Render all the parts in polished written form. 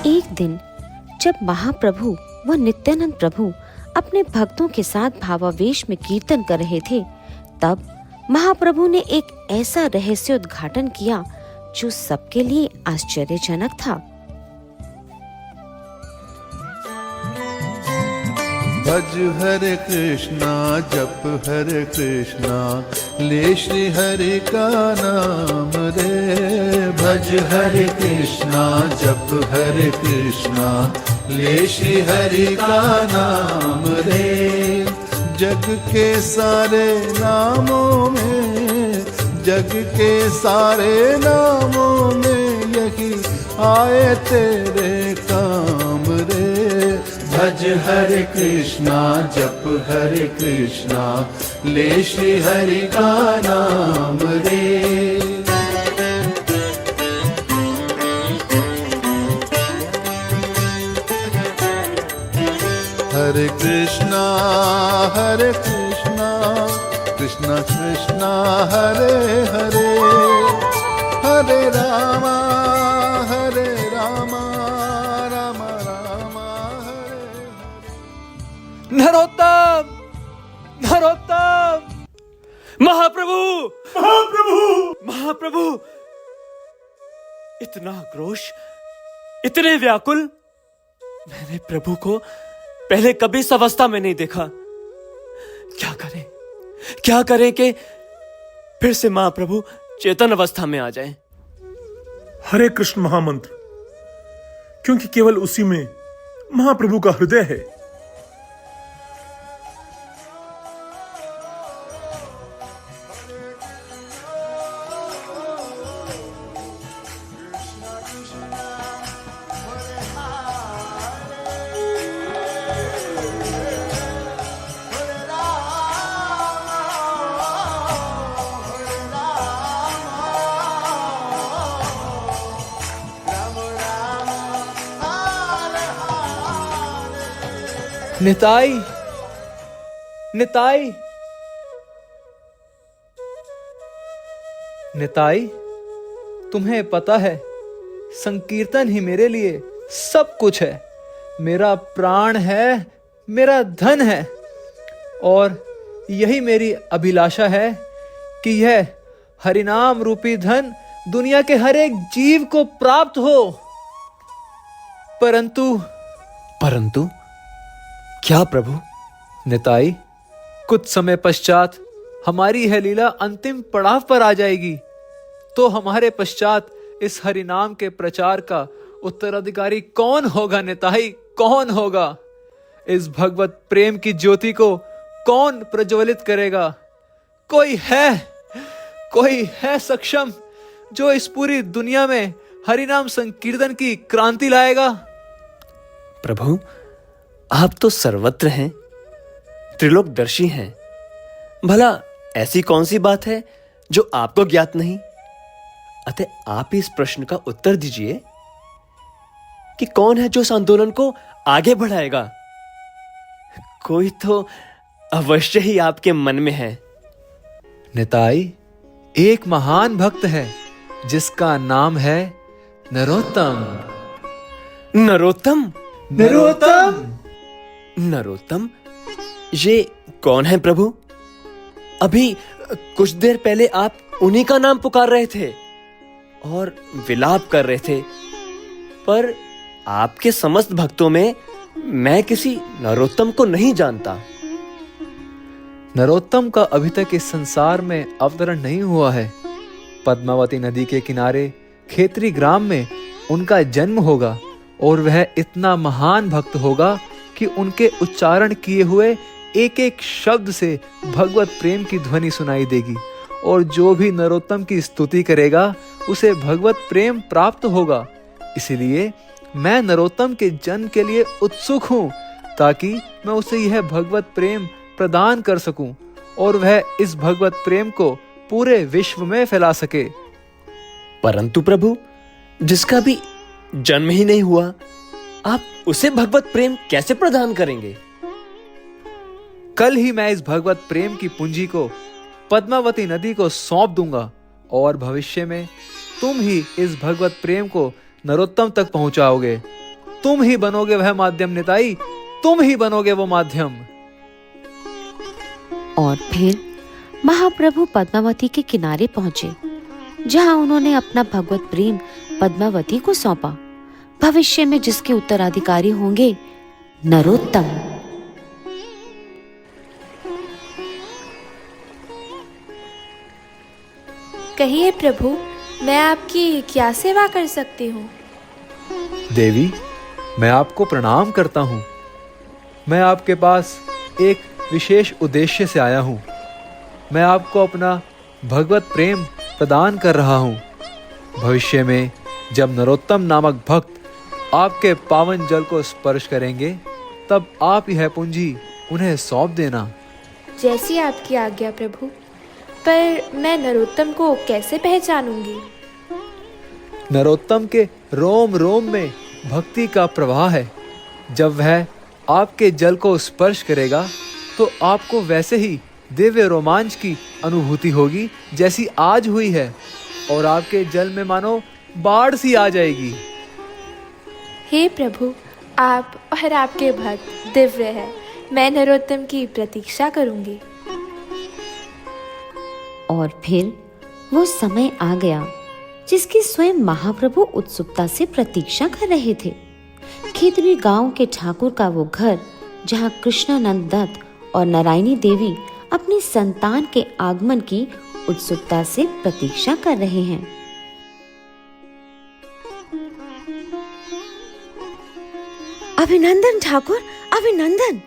एक दिन जब महाप्रभु व नित्यानंद प्रभु अपने भक्तों के साथ भावावेश में कीर्तन कर रहे थे, तब महाप्रभु ने एक ऐसा रहस्योद्घाटन किया जो सबके लिए आश्चर्यजनक था। भज हरे कृष्णा जप हरे कृष्णा ले श्री हरि का नाम रे। भज हरे कृष्णा जप हरे कृष्णा ले श्री हरि का नाम रे। जग के सारे नामों में, जग के सारे नामों में यही आए तेरे काम रे। भज हरे कृष्णा जप हरे कृष्णा ले श्री हरि का नाम रे। हरे कृष्णा कृष्णा कृष्णा हरे हरे, हरे रामा रामा रामा हरे। नरोत्तम, नरोत्तम, महाप्रभु, महाप्रभु, महाप्रभु। इतना आक्रोश, इतने व्याकुल मैंने प्रभु को पहले कभी इस अवस्था में नहीं देखा। क्या करें कि फिर से महाप्रभु चेतन अवस्था में आ जाएं। हरे कृष्ण महामंत्र, क्योंकि केवल उसी में महाप्रभु का हृदय है। निताई, निताई, निताई, तुम्हें पता है संकीर्तन ही मेरे लिए सब कुछ है, मेरा प्राण है, मेरा धन है, और यही मेरी अभिलाषा है कि यह हरिनाम रूपी धन दुनिया के हर एक जीव को प्राप्त हो। परंतु क्या प्रभु? निताई, कुछ समय पश्चात हमारी यह लीला अंतिम पड़ाव पर आ जाएगी, तो हमारे पश्चात इस हरिनाम के प्रचार का उत्तराधिकारी कौन होगा? निताई, कौन होगा? इस भगवत प्रेम की ज्योति को कौन प्रज्वलित करेगा? कोई है सक्षम जो इस पूरी दुनिया में हरिनाम संकीर्तन की क्रांति लाएगा? प्रभु, आप तो सर्वत्र हैं, त्रिलोकदर्शी हैं। भला ऐसी कौन सी बात है जो आपको ज्ञात नहीं? अतः आप इस प्रश्न का उत्तर दीजिए कि कौन है जो इस आंदोलन को आगे बढ़ाएगा? कोई तो अवश्य ही आपके मन में है। निताई, एक महान भक्त है जिसका नाम है नरोत्तम। नरोत्तम? नरोत्तम? नरोत्तम, ये कौन है प्रभु? अभी कुछ देर पहले आप उन्हीं का नाम पुकार रहे थे और विलाप कर रहे थे, पर आपके समस्त भक्तों में मैं किसी नरोत्तम को नहीं जानता। नरोत्तम का अभी तक इस संसार में अवतरण नहीं हुआ है। पद्मावती नदी के किनारे खेतरी ग्राम में उनका जन्म होगा, और वह इतना महान भक्त होगा कि उनके उच्चारण किए हुए एक एक शब्द से भगवत प्रेम की ध्वनि सुनाई देगी, और जो भी नरोत्तम की स्तुति करेगा उसे भगवत प्रेम प्राप्त होगा। इसलिए मैं नरोत्तम के जन्म के लिए उत्सुक हूँ, ताकि मैं उसे यह भगवत प्रेम प्रदान कर सकूं और वह इस भगवत प्रेम को पूरे विश्व में फैला सके। परंतु प्रभु, जिसका भी जन्म ही नहीं हुआ, आप उसे भगवत प्रेम कैसे प्रदान करेंगे? कल ही मैं इस भगवत प्रेम की पूंजी को पद्मावती नदी को सौंप दूंगा और भविष्य में तुम ही इस भगवत प्रेम को नरोत्तम तक पहुंचाओगे। तुम ही बनोगे वह माध्यम निताई, तुम ही बनोगे वो माध्यम। और फिर महाप्रभु पद्मावती के किनारे पहुंचे, जहां उन्होंने अपना भगवत प्रेम पद्मावती को सौंपा, भविष्य में जिसके उत्तराधिकारी होंगे नरोत्तम। कहिए प्रभु, मैं आपकी क्या सेवा कर सकती हूँ? देवी, मैं आपको प्रणाम करता हूँ। मैं आपके पास एक विशेष उद्देश्य से आया हूँ। मैं आपको अपना भगवत प्रेम प्रदान कर रहा हूँ। भविष्य में जब नरोत्तम नामक भक्त आपके पावन जल को स्पर्श करेंगे, तब आप यह पूंजी उन्हें सौंप देना। जैसी आपकी आज्ञा प्रभु। पर मैं नरोत्तम को कैसे पहचानूंगी? नरोत्तम के रोम रोम में भक्ति का प्रवाह है। जब वह आपके जल को स्पर्श करेगा, तो आपको वैसे ही दिव्य रोमांच की अनुभूति होगी जैसी आज हुई है, और आपके जल में मानो बाढ़ सी आ जाएगी। हे प्रभु, आप और आपके भक्त दिव्य है। मैं नरोत्तम की प्रतीक्षा करूंगी। और फिर वो समय आ गया जिसकी स्वयं महाप्रभु उत्सुकता से प्रतीक्षा कर रहे थे। खेतरी गांव के ठाकुर का वो घर, जहां कृष्णानंद दत्त और नारायणी देवी अपनी संतान के आगमन की उत्सुकता से प्रतीक्षा कर रहे हैं। अभिनंदन ठाकुर, अभिनंदन।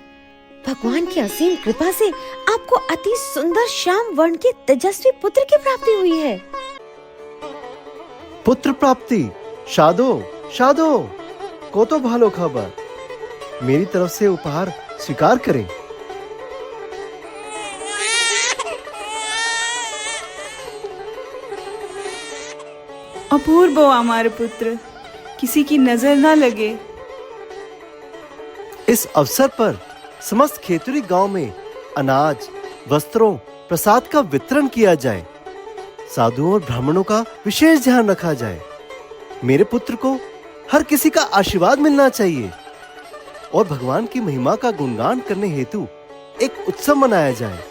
भगवान की असीम कृपा से आपको अति सुंदर श्याम वर्ण के तेजस्वी पुत्र की प्राप्ति हुई है। पुत्र प्राप्ति? साधो साधो, को तो भालो खबर। मेरी तरफ से उपहार स्वीकार करें। अपूर्व हमारे पुत्र, किसी की नजर ना लगे। इस अवसर पर समस्त खेतरी गांव में अनाज, वस्त्रों, प्रसाद का वितरण किया जाए। साधुओं और ब्राह्मणों का विशेष ध्यान रखा जाए। मेरे पुत्र को हर किसी का आशीर्वाद मिलना चाहिए, और भगवान की महिमा का गुणगान करने हेतु एक उत्सव मनाया जाए।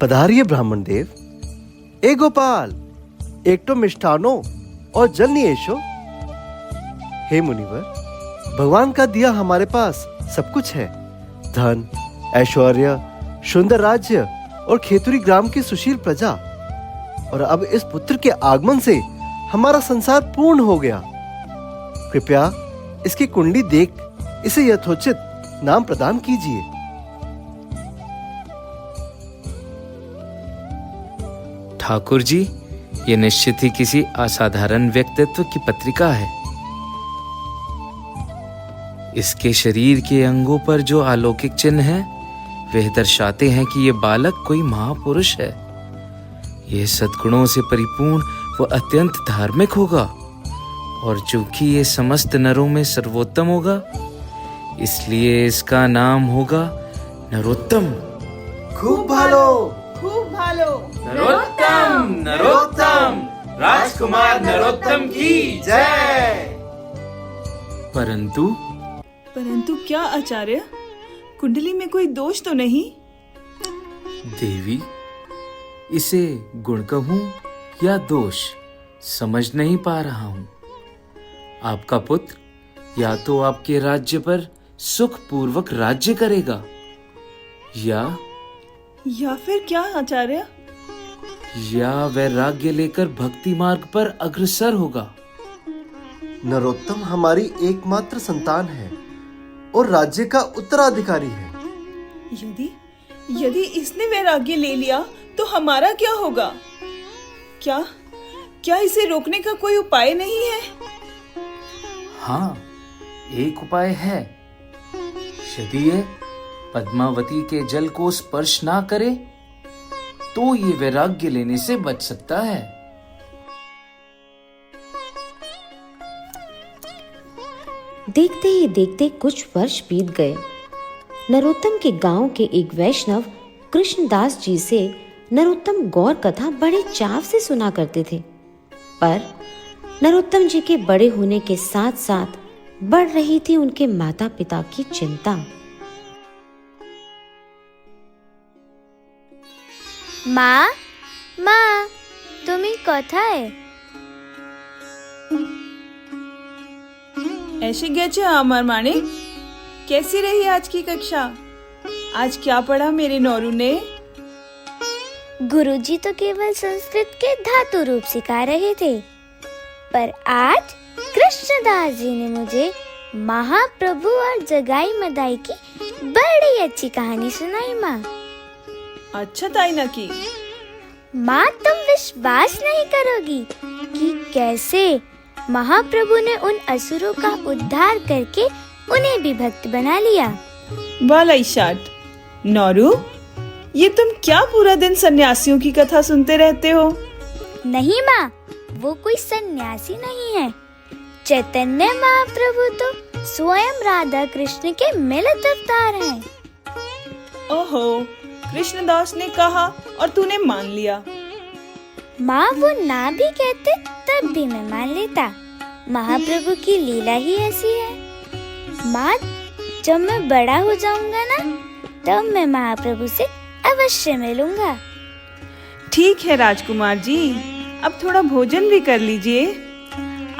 पधारिए ब्राह्मण देव। ए गोपाल, एक तो मिष्ठानो और जल नियेशो। हे मुनिवर, भगवान का दिया हमारे पास सब कुछ है। धन, ऐश्वर्य, सुंदर राज्य और खेतुरी ग्राम की सुशील प्रजा। और अब इस पुत्र के आगमन से हमारा संसार पूर्ण हो गया। कृपया इसकी कुंडली देख इसे यथोचित नाम प्रदान कीजिए। ठाकुर जी, ये निश्चित ही किसी असाधारण व्यक्तित्व की पत्रिका है। इसके शरीर के अंगों पर जो अलौकिक चिन्ह हैं, वे दर्शाते हैं कि ये बालक कोई महापुरुष है। यह सद्गुणों से परिपूर्ण व अत्यंत धार्मिक होगा, और चूंकि ये समस्त नरों में सर्वोत्तम होगा, इसलिए इसका नाम होगा नरोत्तम। खूब भालो, खूब भालो। नरोत्तम, नरोत्तम, राजकुमार नरोत्तम की जय। परंतु क्या आचार्य, कुंडली में कोई दोष तो नहीं? देवी, इसे गुण कहूं या दोष, समझ नहीं पा रहा हूं। आपका पुत्र या तो आपके राज्य पर सुख पूर्वक राज्य करेगा, या फिर क्या आचार्य? या वैराग्य लेकर भक्ति मार्ग पर अग्रसर होगा। नरोत्तम हमारी एकमात्र संतान है और राज्य का उत्तराधिकारी है। यदि इसने वैराग्य ले लिया तो हमारा क्या होगा? क्या इसे रोकने का कोई उपाय नहीं है? हाँ, एक उपाय है। यदि ये पद्मावती के जल को स्पर्श ना करे तो ये वैराग्य लेने से बच सकता है। देखते ही देखते कुछ वर्ष बीत गए। नरोत्तम के गांव के एक वैष्णव कृष्णदास जी से नरोत्तम गौर कथा बड़े चाव से सुना करते थे, पर नरोत्तम जी के बड़े होने के साथ साथ बढ़ रही थी उनके माता पिता की चिंता। মা, তুমি কোথায়? ऐसे गए আমার माणिक, कैसी रही आज की कक्षा? आज क्या पढ़ा मेरे नौरू ने? गुरुजी तो केवल संस्कृत के धातु रूप सिखा रहे थे, पर आज कृष्णदास जी ने मुझे महाप्रभु और जगाई मदाई की बड़ी अच्छी कहानी सुनाई। माँ, अच्छा ताई ना की। माँ, तुम विश्वास नहीं करोगी कि कैसे महाप्रभु ने उन असुरों का उद्धार करके उन्हें भी भक्त बना लिया। वाला शाट नौरू, ये तुम क्या पूरा दिन सन्यासियों की कथा सुनते रहते हो? नहीं माँ, वो कोई सन्यासी नहीं है। चैतन्य महाप्रभु तो स्वयं राधा कृष्ण के मिलित अवतार हैं। ओहो, कृष्णदास ने कहा और तूने मान लिया। माँ, वो ना भी कहते तब भी मैं मान लेता। महाप्रभु की लीला ही ऐसी है। माँ, जब मैं बड़ा हो जाऊंगा ना, तब मैं महाप्रभु से अवश्य मिलूंगा। ठीक है राजकुमार जी, अब थोड़ा भोजन भी कर लीजिए।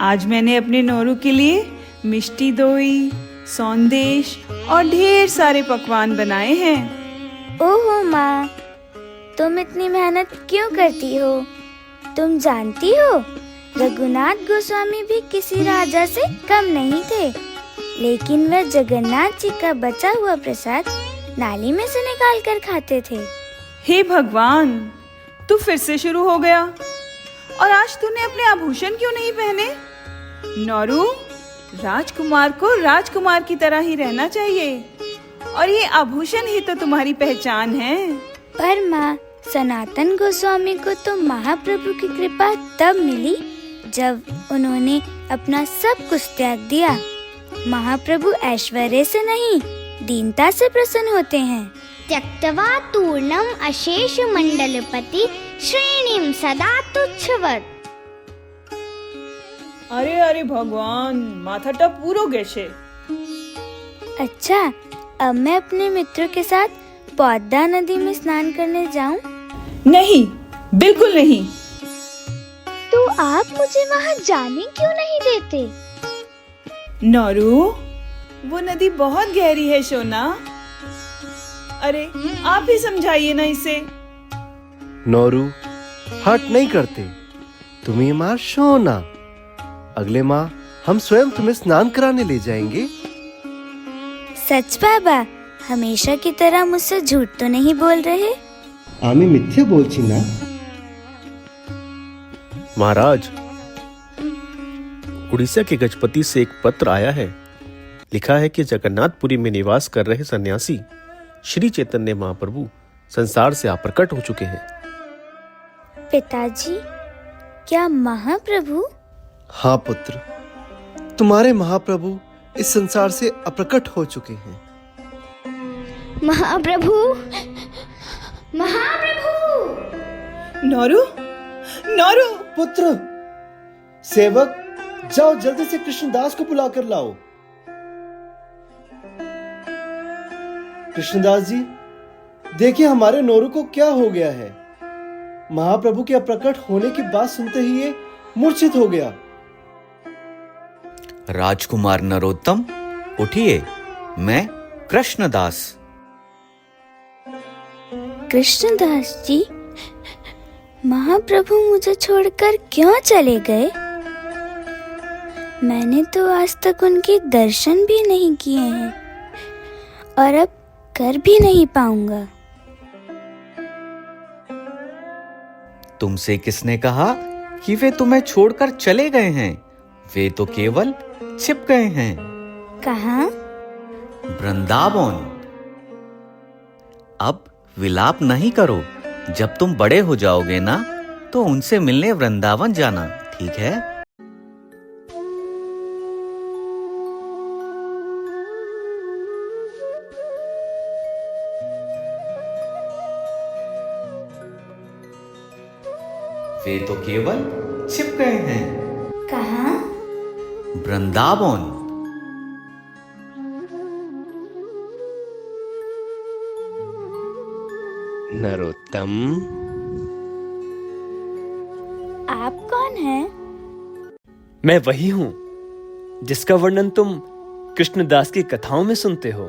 आज मैंने अपने नौरू के लिए मिष्टी दोई, सौंदेश और ढेर सारे पकवान बनाए हैं। ओहो माँ, तुम इतनी मेहनत क्यों करती हो? तुम जानती हो, रघुनाथ गोस्वामी भी किसी राजा से कम नहीं थे, लेकिन वह जगन्नाथ जी का बचा हुआ प्रसाद नाली में से निकाल कर खाते थे। हे भगवान, तू फिर से शुरू हो गया। और आज तूने अपने आभूषण क्यों नहीं पहने? नौरू, राजकुमार को राजकुमार की तरह ही रहना चाहिए, और ये आभूषण ही तो तुम्हारी पहचान है। पर माँ, सनातन गोस्वामी को तो महाप्रभु की कृपा तब मिली जब उन्होंने अपना सब कुछ त्याग दिया। महाप्रभु ऐश्वर्य से नहीं, दीनता से प्रसन्न होते हैं। त्यक्त्वा तूर्णम अशेष मंडलपति श्रेणीम सदा तुच्छवत्। अरे अरे भगवान, माथाटा पूरो गेशे। अच्छा, अब मैं अपने मित्रों के साथ पौधा नदी में स्नान करने जाऊं? नहीं, बिल्कुल नहीं। तो आप मुझे वहाँ जाने क्यों नहीं देते? नौरू, वो नदी बहुत गहरी है सोना। अरे आप ही समझाइए ना इसे। नौरू, हट नहीं करते। तुम ये मार सोना। अगले माह हम स्वयं तुम्हें स्नान कराने ले जाएंगे। सच बाबा, हमेशा की तरह मुझसे झूठ तो नहीं बोल रहे? आमी मिथ्या बोलছি ना। महाराज, उड़ीसा के गजपति से एक पत्र आया है। लिखा है कि जगन्नाथपुरी में निवास कर रहे सन्यासी श्री चैतन्य महाप्रभु संसार से अप्रकट हो चुके हैं। पिताजी, क्या महाप्रभु? हाँ पुत्र, तुम्हारे महाप्रभु इस संसार से अप्रकट हो चुके हैं। महाप्रभु, महाप्रभु! नौरू, नौरू! पुत्र, सेवक, जाओ जल्दी से कृष्णदास को बुला कर लाओ। कृष्णदास जी, देखिए हमारे नौरू को क्या हो गया है। महाप्रभु के अप्रकट होने की बात सुनते ही ये मूर्छित हो गया। राजकुमार नरोत्तम, उठिए, मैं कृष्णदास। कृष्णदास जी, महाप्रभु मुझे छोड़कर क्यों चले गए? मैंने तो आज तक उनके दर्शन भी नहीं किए हैं और अब कर भी नहीं पाऊंगा। तुमसे किसने कहा कि वे तुम्हें छोड़कर चले गए हैं? वे तो केवल छिप गए हैं। कहाँ? वृंदावन। अब विलाप नहीं करो। जब तुम बड़े हो जाओगे ना, तो उनसे मिलने वृंदावन जाना, ठीक है? वे तो केवल छिप गए हैं। कहाँ? वृंदावन। नरोत्तम, आप कौन हैं? मैं वही हूँ जिसका वर्णन तुम कृष्णदास की कथाओं में सुनते हो।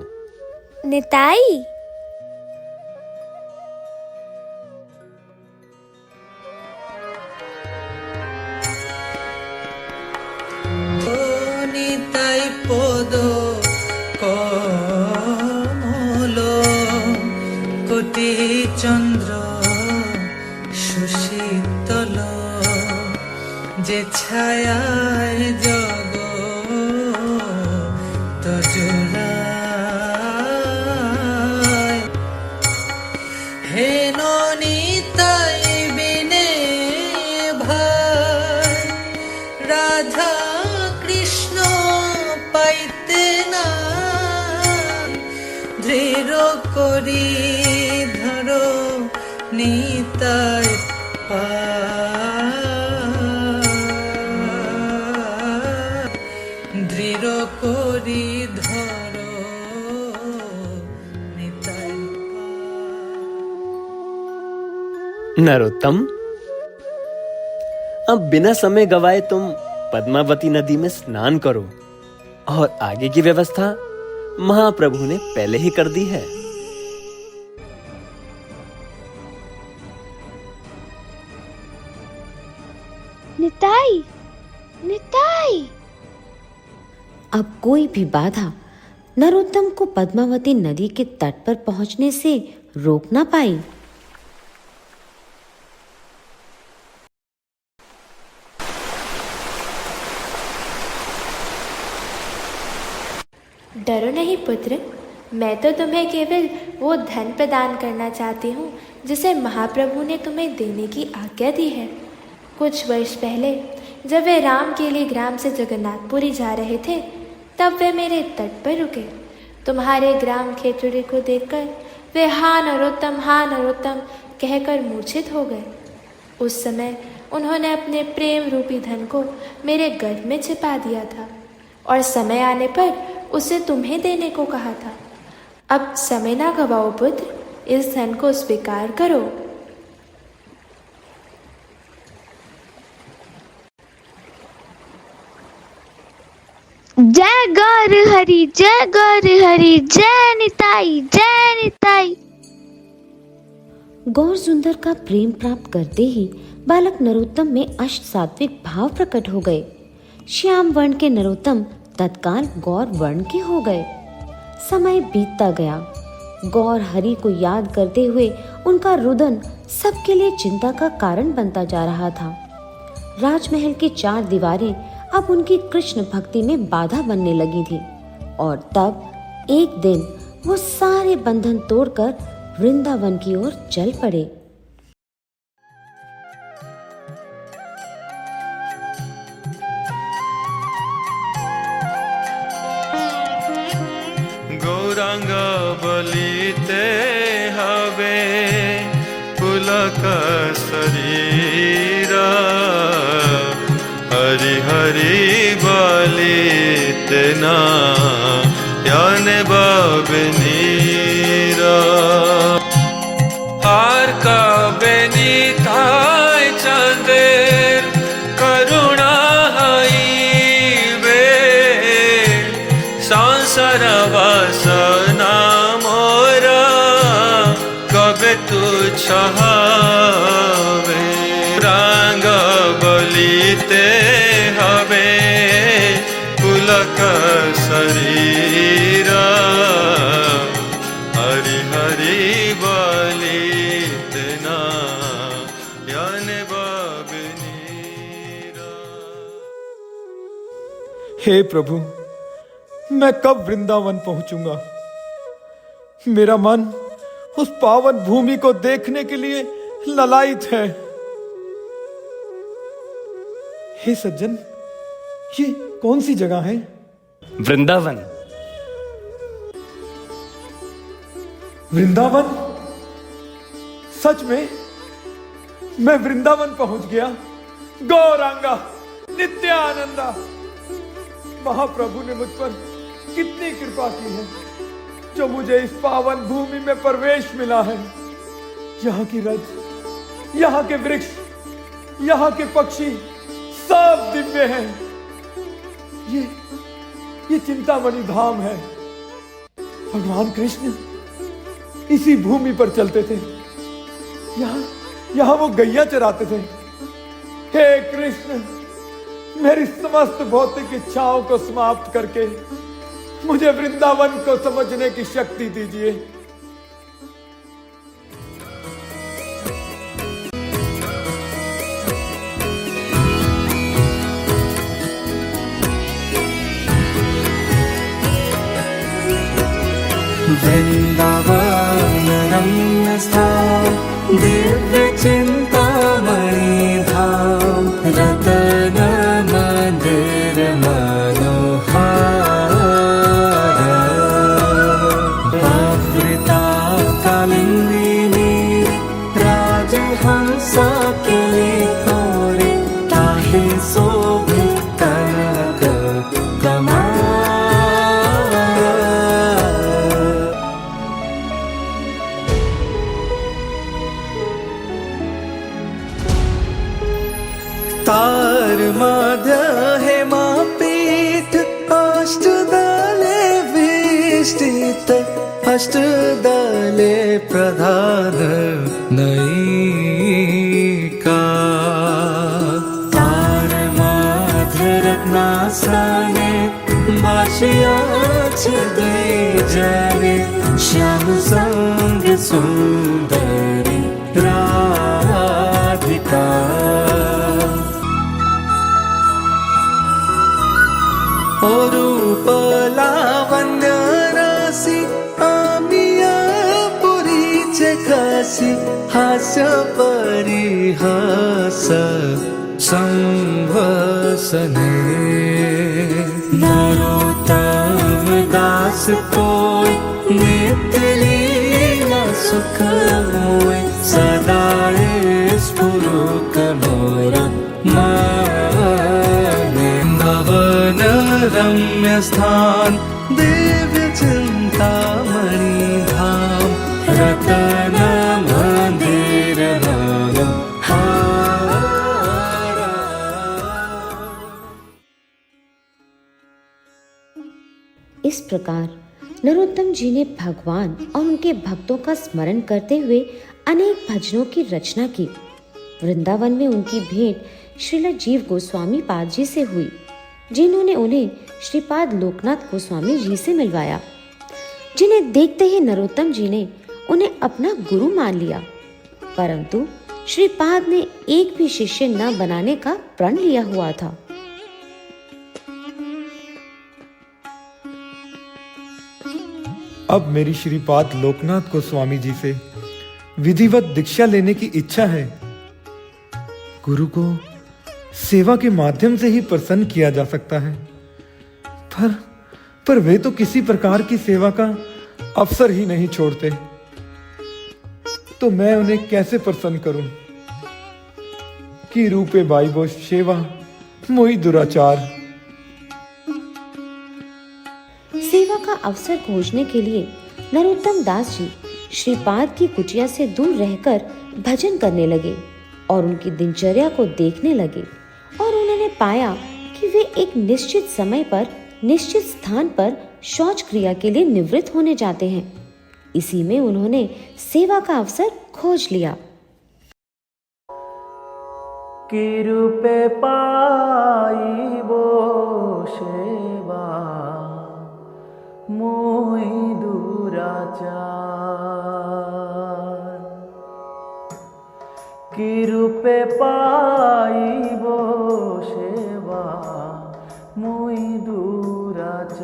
निताई। নিতাই পদ কমল কোটি চন্দ্র সুশীতল যে ছায়ায় জগৎ জুড়ায়। হে নিতাই বিনে ভাই রাধা কৃষ্ণ পাইতে না, দৃঢ় করি ধরো নিতাই পায়, দৃঢ় করি ধরো নিতাই পায়। नरोत्तम, अब बिना समय गवाए तुम पद्मावती नदी में स्नान करो और आगे की व्यवस्था महाप्रभु ने पहले ही कर दी है। निताई, निताई! अब कोई भी बाधा नरोत्तम को पद्मावती नदी के तट पर पहुंचने से रोक ना पाई। डरो नहीं पुत्र, मैं तो तुम्हें केवल वो धन प्रदान करना चाहती हूँ जिसे महाप्रभु ने तुम्हें देने की आज्ञा दी है। कुछ वर्ष पहले जब वे राम के लिए ग्राम से जगन्नाथपुरी जा रहे थे, तब वे मेरे तट पर रुके। तुम्हारे ग्राम खेतड़ी को देखकर वे हाँ नरोत्तम कहकर मूर्छित हो गए। उस समय उन्होंने अपने प्रेम रूपी धन को मेरे गर्भ में छिपा दिया था और समय आने पर उसे तुम्हें देने को कहा था। अब समय ना गवाओ पुत्र, इस धन को स्वीकार करो। जय गौर हरि, जय गौर हरि, जय निताई, जय निताई। गौर सुंदर का प्रेम प्राप्त करते ही बालक नरोत्तम में अष्ट सात्विक भाव प्रकट हो गए। श्याम वर्ण के नरोत्तम तत्काल गौर वर्ण के हो गए। समय बीतता गया। गौर हरि को याद करते हुए उनका रुदन सबके लिए चिंता का कारण बनता जा रहा था। राजमहल की 4 दीवारें अब उनकी कृष्ण भक्ति में बाधा बनने लगी थी और तब एक दिन वो सारे बंधन तोड़कर वृंदावन की ओर चल पड़े। गौरांग बलिते हवे पुलक शरीरा, हरि हरि बलिते ना याने बबनीरा। हार का बेनीताय चंदेर करुणा हईवे, संसार वासना मोरा कबे तू छहावे। रंग बलिते हवे पुलक शरीरा, हरि हरि बलिते ना याने बबनीरा। हे प्रभु, मैं कब वृंदावन पहुंचूंगा? मेरा मन उस पावन भूमि को देखने के लिए ललायित है। हे सज्जन, ये कौन सी जगह है? वृंदावन। वृंदावन? सच में मैं वृंदावन पहुंच गया। गौरांगा, नित्यानंदा, महाप्रभु ने मुझ पर कितनी कृपा की है जो मुझे इस पावन भूमि में प्रवेश मिला है। यहाँ की रज, यहाँ के वृक्ष, यहाँ के पक्षी सब दिव्य हैं। ये चिंतामणि धाम है। भगवान कृष्ण इसी भूमि पर चलते थे। यहाँ वो गैया चराते थे। हे कृष्ण, मेरी समस्त भौतिक इच्छाओं को समाप्त करके मुझे वृंदावन को समझने की शक्ति दीजिए। वृंदावन रम्य स्थान, दिव्य चिंतामणि धाम, रतन मंदिर मनोहार, भव्यता कालिंदिनी राजहंसा के तोरे, ताहि शोभित कनक कमार। तार मध्य हेमापीठ, अष्टदले विष्टित, अष्टदले प्रधान नयिका। तार मध्य रत्नासने, बाशियाच द्विजने, श्याम संग सुंदरी राधिका। रूप लावण्य राशि, आमिया पुरी चकासी, हास्य परिहास संभसने। नरोत्तम दास कोय, नित्य लीला सुख मोय, सदा स्फुरुक मोरा भवन रम्य स्थान, दिव्य चिंतामणि धाम, रतन मंदिर मनोहार। प्रकार नरोत्तम जी ने भगवान और उनके भक्तों का स्मरण करते हुए अनेक भजनों की रचना की। वृंदावन में उनकी भेंट श्रील जीव गोस्वामी पाद जी से हुई, जिन्होंने उन्हें श्रीपाद लोकनाथ गोस्वामी जी से मिलवाया, जिन्हें देखते ही नरोत्तम जी ने उन्हें अपना गुरु मान लिया। परंतु श्रीपाद ने एक भी शिष्य न बनाने का प्रण लिया हुआ था। अब मेरी श्रीपाद लोकनाथ गोस्वामी जी से विधिवत दीक्षा लेने की इच्छा है। गुरु को सेवा के माध्यम से ही प्रसन्न किया जा सकता है, पर वे तो किसी प्रकार की सेवा का अवसर ही नहीं छोड़ते, तो मैं उन्हें कैसे प्रसन्न करूं? कि रूपे बाइबो सेवा मोहि दुराचार। सेवा का अवसर खोजने के लिए नरोत्तम दास जी श्रीपाद की कुटिया से दूर रहकर भजन करने लगे और उनकी दिनचर्या को देखने लगे, और उन्होंने पाया कि वे एक निश्चित समय पर निश्चित स्थान पर शौच क्रिया के लिए निवृत्त होने जाते हैं। इसी में उन्होंने सेवा का अवसर खोज लिया। किरूपे पाइबो सेवा मोहि दुराचार। किरूपे पाइबो सेवा मोहि दुराचार।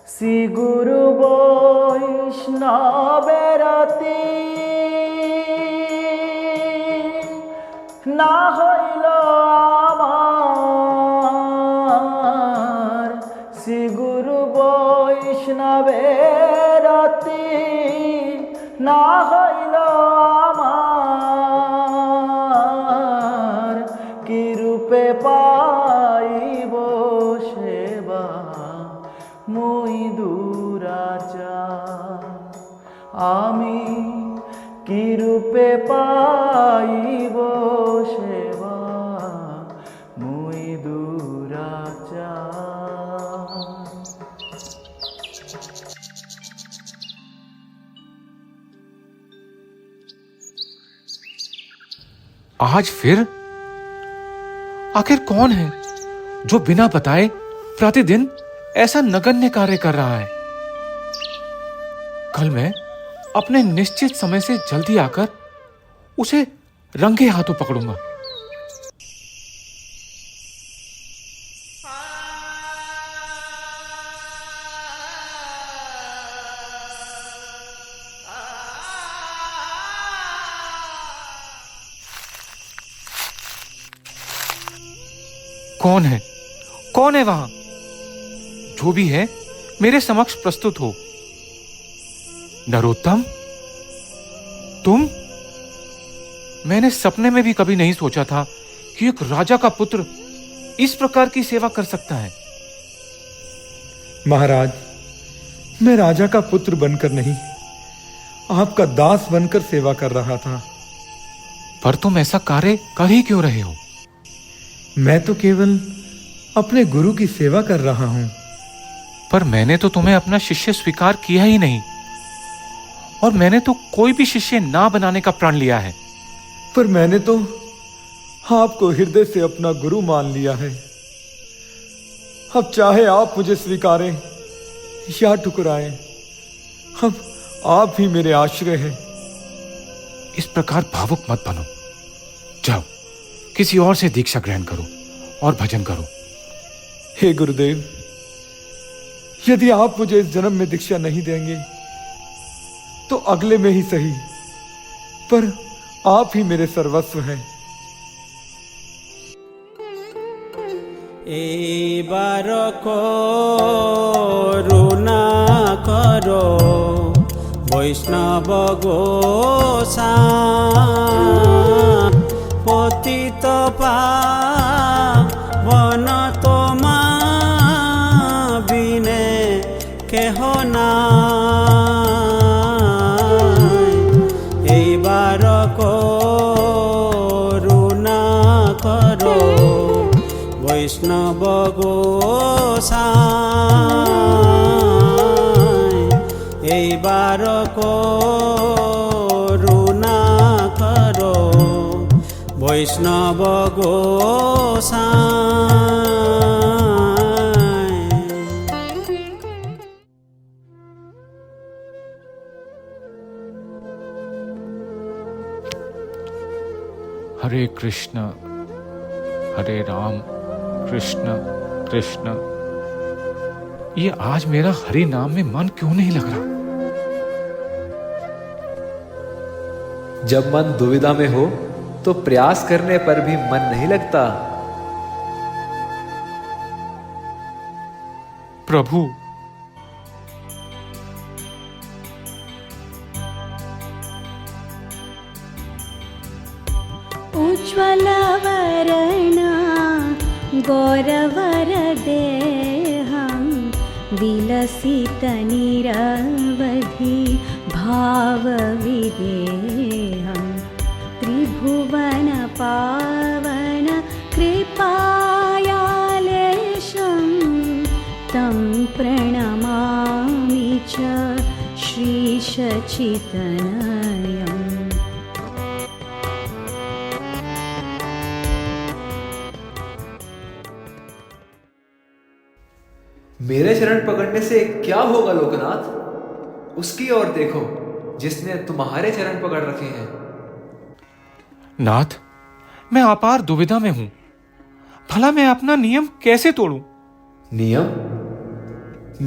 श्री गुरु वैष्णवेर ना हইল আমার। শ্রী গুরু বৈষ্ণবের না হইল আমার। কি রূপে পাইব সেবা মই দুরাচার। আমি কি রূপে পাইব সেবা মই দুরাচার। आज फिर? आखिर कौन है जो बिना बताए प्रतिदिन ऐसा नगण्य कार्य कर रहा है? कल मैं अपने निश्चित समय से जल्दी आकर उसे रंगे हाथों पकड़ूंगा। कौन है? कौन है वहां? जो भी है मेरे समक्ष प्रस्तुत हो। नरोत्तम, तुम? मैंने सपने में भी कभी नहीं सोचा था कि एक राजा का पुत्र इस प्रकार की सेवा कर सकता है। महाराज, मैं राजा का पुत्र बनकर नहीं, आपका दास बनकर सेवा कर रहा था। पर तुम ऐसा कार्य कर ही क्यों रहे हो? मैं तो केवल अपने गुरु की सेवा कर रहा हूं। पर मैंने तो तुम्हें अपना शिष्य स्वीकार किया ही नहीं, और मैंने तो कोई भी शिष्य ना बनाने का प्रण लिया है। पर मैंने तो आपको हृदय से अपना गुरु मान लिया है। अब चाहे आप मुझे स्वीकारें या ठुकराएं, अब आप ही मेरे आश्रय हैं। इस प्रकार भावुक मत बनो। जाओ, किसी और से दीक्षा ग्रहण करो और भजन करो। हे गुरुदेव, यदि आप मुझे इस जन्म में दीक्षा नहीं देंगे तो अगले में ही सही, पर आप ही मेरे सर्वस्व हैं। एबार करुणा करो वैष्णव गोसाई। पतित पावन तोमा बिने केह नाई। एबार करुणा करो वैष्णव गोसाई। গোসাই এইবার করুণা করো বৈষ্ণব গোসাই। हरे कृष्ण हरे राम कृष्ण कृष्ण। ये आज मेरा हरि नाम में मन क्यों नहीं लग रहा? जब मन दुविधा में हो तो प्रयास करने पर भी मन नहीं लगता। प्रभु, उज्ज्वल वरणा गौरवर देहं विलसित निरवधि भाव विदेहं त्रिभुवन पावन कृपायालेशं तं प्रणमामि च श्रीश चितनयम्। मेरे चरण पकड़ने से क्या होगा लोकनाथ? उसकी ओर देखो जिसने तुम्हारे चरण पकड़ रखे हैं। नाथ, मैं अपार दुविधा में हूं। भला मैं अपना नियम कैसे तोड़ूं? नियम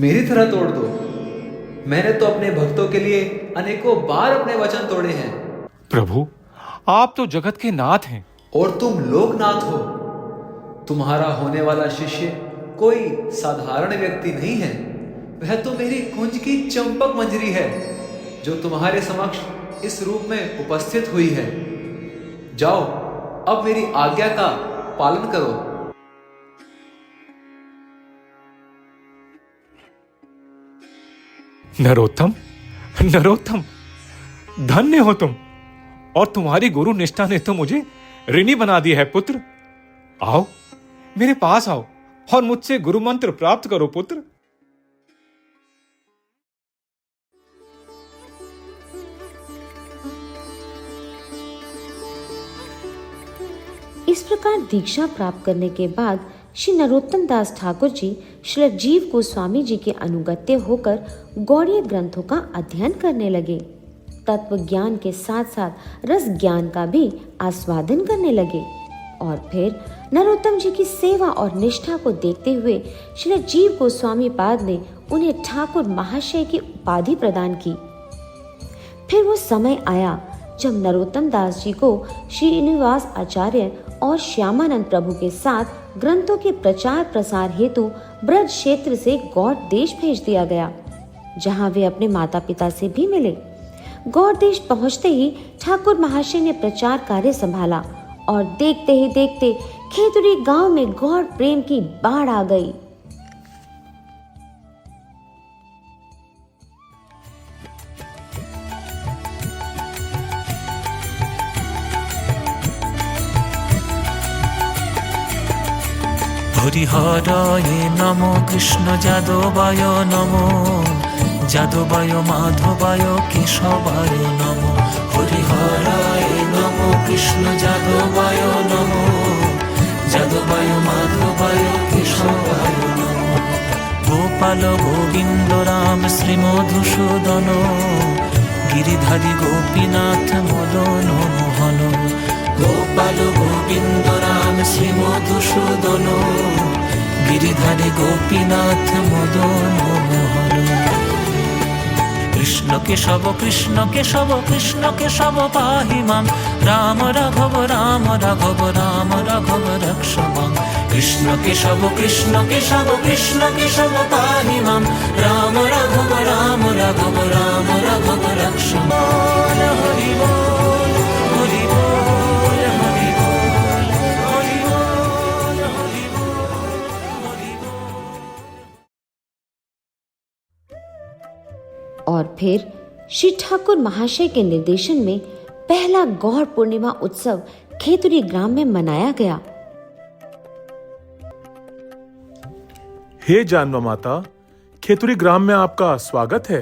मेरी तरह तोड़ दो। मैंने तो अपने भक्तों के लिए अनेकों बार अपने वचन तोड़े हैं। प्रभु, आप तो जगत के नाथ हैं और तुम लोकनाथ हो। तुम्हारा होने वाला शिष्य कोई साधारण व्यक्ति नहीं है। वह तो मेरी कुंज की चंपक मंजरी है जो तुम्हारे समक्ष इस रूप में उपस्थित हुई है। जाओ, अब मेरी आज्ञा का पालन करो। नरोत्तम, नरोत्तम, धन्य हो तुम, और तुम्हारी गुरु निष्ठा ने तो मुझे ऋणी बना दिया है। पुत्र, आओ मेरे पास आओ और मुझसे गुरु मंत्र प्राप्त करो पुत्र। इस प्रकार दीक्षा प्राप्त करने के बाद श्री नरोत्तम दास ठाकुर जी श्री जीव गोस्वामी जी के अनुगत्य होकर गौड़ीय ग्रंथों का अध्ययन करने लगे। तत्व ज्ञान के साथ साथ रस ज्ञान का भी आस्वादन करने लगे। और फिर नरोत्तम जी की सेवा और निष्ठा को देखते हुए श्री जीव गोस्वामी पाद ने उन्हें ठाकुर महाशय की उपाधि प्रदान की। फिर वो समय आया जब नरोत्तम दास जी को श्रीनिवास आचार्य और श्यामानंद प्रभु के साथ ग्रंथों के प्रचार प्रसार हेतु ब्रज क्षेत्र से गौड़ देश भेज दिया गया, जहां वे अपने माता पिता से भी मिले। गौड़ देश पहुंचते ही ठाकुर महाशय ने प्रचार कार्य संभाला और देखते ही देखते खेतुरी गांव में गौड़ प्रेम की बाढ़ आ गई। हरिहराय नमो कृष्ण जादवाय नमो जादवाय माधवाय केशवाय नमो हरिहराय नमो कृष्ण जादवाय नमो जादवाय माधवाय केशवाय नमो गोपाल गोविंद राम श्री मधुसूदन गिरिधारी गोपीनाथ मदन मोहन गोपाल गोविंद राम श्री मधुसूदन गिरिधारी गोपीनाथ मदन मोहन कृष्ण केशव कृष्ण केशव कृष्ण केशव पाहि मां राम राघव राम राघव राम राघव रक्ष मां कृष्ण केशव कृष्ण केशव कृष्ण केशव पाहि मां राम राघव राम राघव राम राघव रक्ष मां हरि बोल हरि बोल हरि बोल हरि बोल हरि बोल हरि बोल। और फिर श्री ठाकुर महाशय के निर्देशन में पहला गौड़ पूर्णिमा उत्सव खेतुरी ग्राम में मनाया गया। हे जानवा माता, खेतुरी ग्राम में आपका स्वागत है।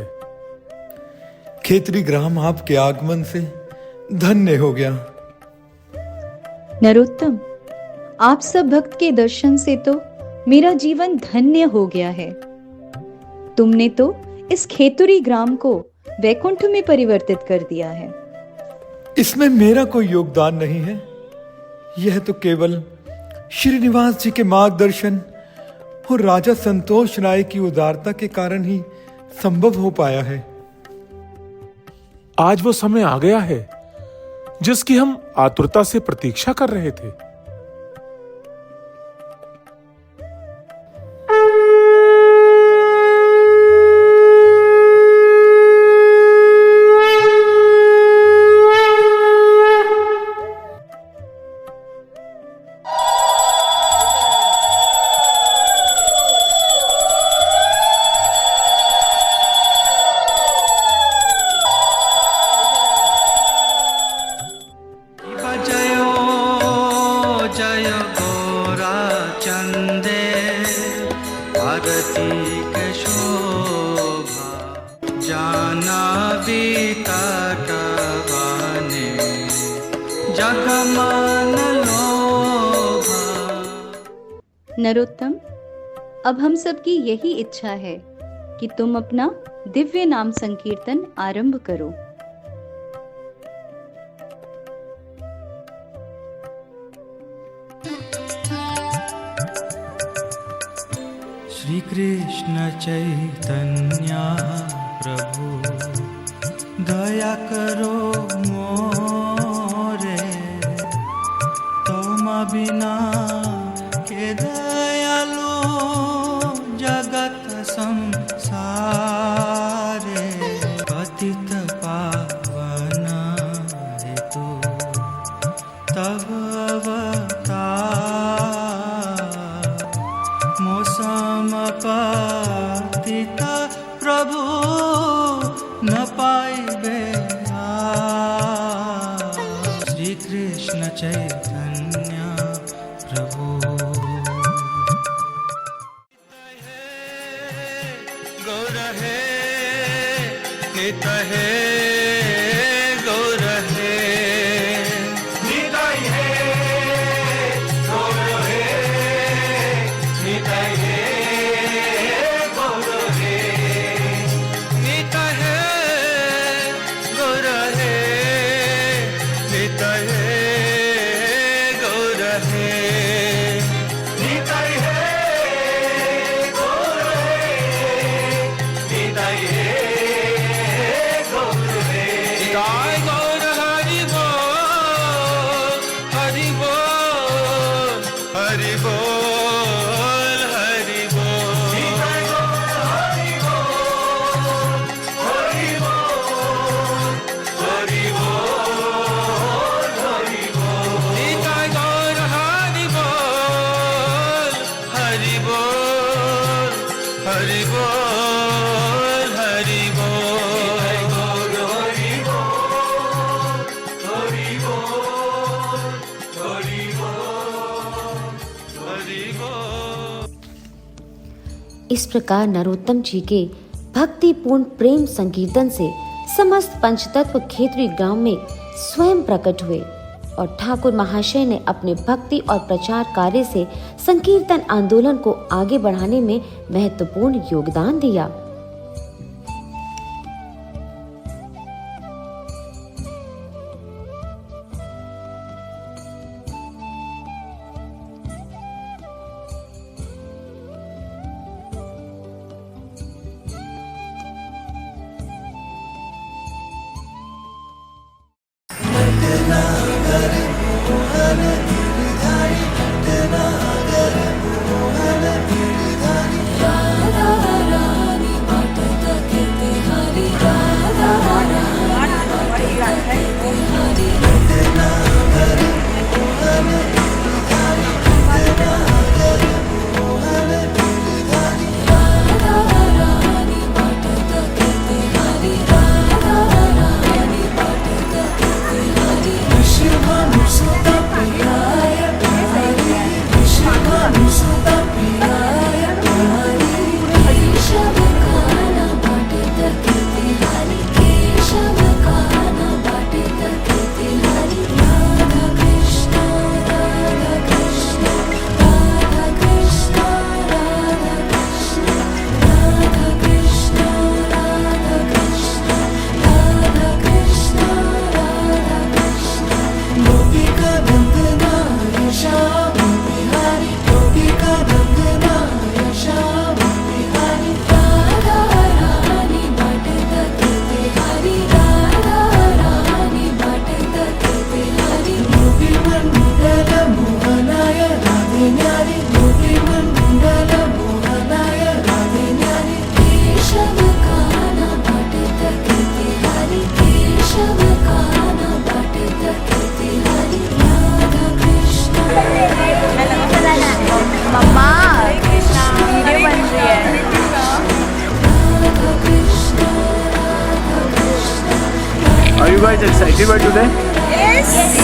खेतरी ग्राम आपके आगमन से धन्य हो गया। नरोत्तम, आप सब भक्त के दर्शन से तो मेरा जीवन धन्य हो गया है। तुमने तो इस खेतुरी ग्राम को वैकुंठ में परिवर्तित कर दिया है। इसमें मेरा कोई योगदान नहीं है। यह तो केवल श्रीनिवास जी के मार्गदर्शन और राजा संतोष राय की उदारता के कारण ही संभव हो पाया है। आज वो समय आ गया है जिसकी हम आतुरता से प्रतीक्षा कर रहे थे। नरोत्तम, अब हम सबकी यही इच्छा है कि तुम अपना दिव्य नाम संकीर्तन आरंभ करो। श्री कृष्ण चैतन्य प्रभु दया करो मोरे, तुम बिना के दयालु जगत संसारे, पतित पावन हेतु तब अवतार, मौसम पतित प्रभु न पाइबे श्री कृष्ण चैतन्य प्रभु। गौर है नित है, गौर है निताई है, गौर है निताई है, गौर है नित है, गौर है नित है, गौर है निताई है, गौर है निताई है, गौर है निताई, गौर हरि बोल, हरि बोल, हरि बोल, हरि बोल निताई, गौर हरि बोल, हरि बोल, हरि बोल, हरि बोल निताई, गौर हरि बोल, हरि बोल, हरि बोल, हरि बोल, गौर हरि बोल, हरि बोल, हरि बोल, हरि बोल। इस प्रकार नरोत्तम जी के भक्तिपूर्ण प्रेम संकीर्तन से समस्त पंचतत्व खेतरी ग्राम में स्वयं प्रकट हुए और ठाकुर महाशय ने अपने भक्ति और प्रचार कार्य से संकीर्तन आंदोलन को आगे बढ़ाने में महत्वपूर्ण योगदान दिया। Shiva Musta Priya Are you guys excited by today? Yes.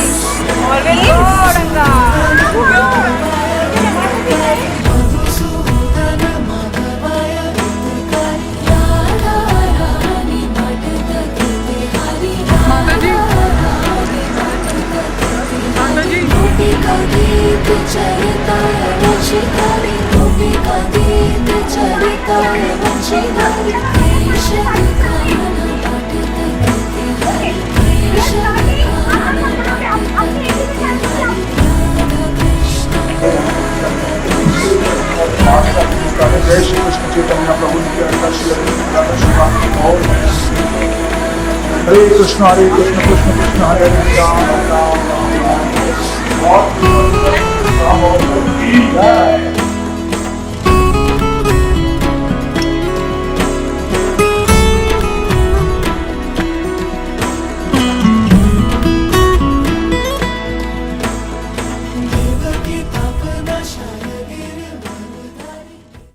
जय श्री कृष्ण चैतन्य प्रभु नित्यानंद श्री अद्वैत हरे कृष्ण कृष्ण कृष्ण हरे हरे राम राम राम राम